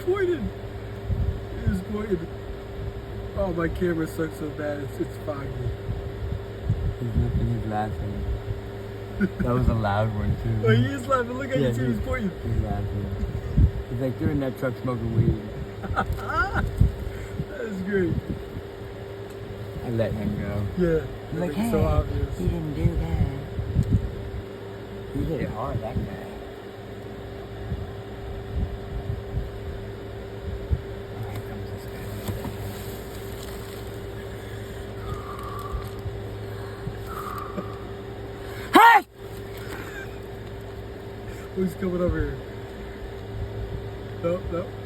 pointing. He was pointing. Oh, my camera sucks so bad. It's foggy. He's looking, he's laughing. That was a loud one too. Oh, he is laughing. Look at Yeah, you see he's pointing. He's laughing. He's like, they're in that truck smoking weed. That's great. I let him go. Yeah. He's like, It's hey, so obvious. he didn't do that. He hit it hard, that guy. Oh, here comes this guy. Hey! Who's coming over here? No, no.